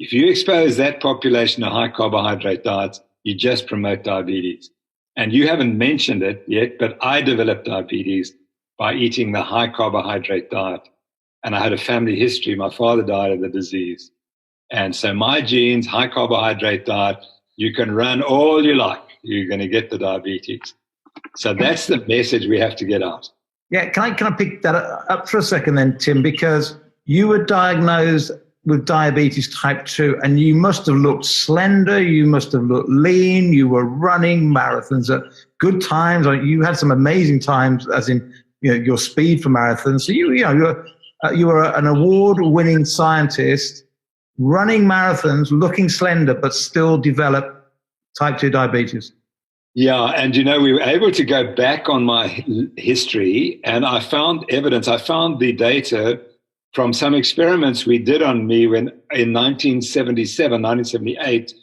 If you expose that population to high carbohydrate diets, you just promote diabetes. And you haven't mentioned it yet, but I developed diabetes by eating the high carbohydrate diet. And I had a family history. My father died of the disease. And so my genes, high carbohydrate diet, you can run all you like. You're going to get the diabetes. So that's the message we have to get out. Yeah, can I pick that up for a second then, Tim? Because you were diagnosed with diabetes type 2, and you must have looked slender, you must have looked lean, you were running marathons at good times. You had some amazing times, as in your speed for marathons. So you were an award-winning scientist running marathons, looking slender, but still developed type 2 diabetes. Yeah, and we were able to go back on my history, and I found evidence. I found the data from some experiments we did on me in 1978,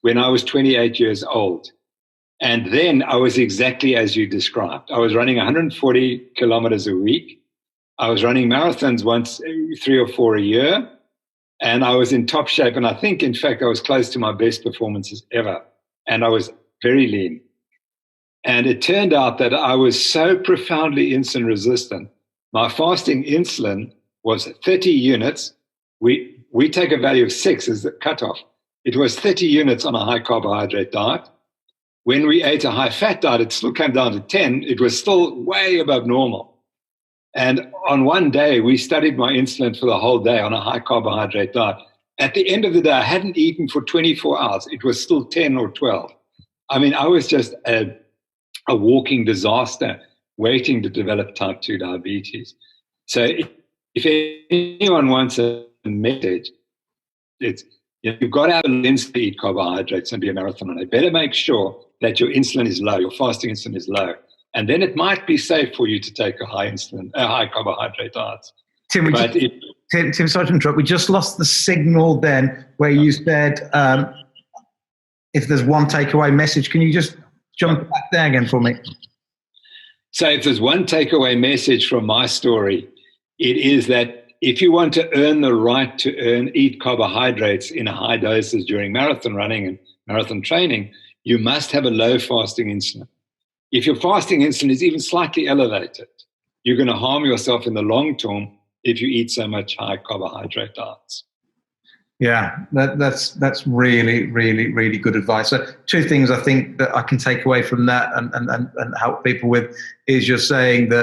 when I was 28 years old. And then I was exactly as you described. I was running 140 kilometers a week. I was running marathons once, 3 or 4 a year. And I was in top shape. And I think, in fact, I was close to my best performances ever. And I was very lean. And it turned out that I was so profoundly insulin resistant. My fasting insulin was 30 units. We take a value of 6 as the cutoff. It was 30 units on a high carbohydrate diet. When we ate a high fat diet, it still came down to 10. It was still way above normal. And on one day, we studied my insulin for the whole day on a high carbohydrate diet. At the end of the day, I hadn't eaten for 24 hours. It was still 10 or 12. I mean, I was just a walking disaster waiting to develop type 2 diabetes. So if anyone wants a message, it's you've got to have a lens to eat carbohydrates and be a marathon runner. You better make sure that your insulin is low, your fasting insulin is low. And then it might be safe for you to take a high carbohydrate diet. Tim, sorry to interrupt. We just lost the signal then where you said if there's one takeaway message. Can you just jump back there again for me? So if there's one takeaway message from my story, it is that if you want to earn the right to eat carbohydrates in high doses during marathon running and marathon training, you must have a low fasting insulin. If your fasting insulin is even slightly elevated, you're going to harm yourself in the long term if you eat so much high carbohydrate diets. Yeah, that's really, really, really good advice. So 2 things I think that I can take away from that and help people with is you're saying that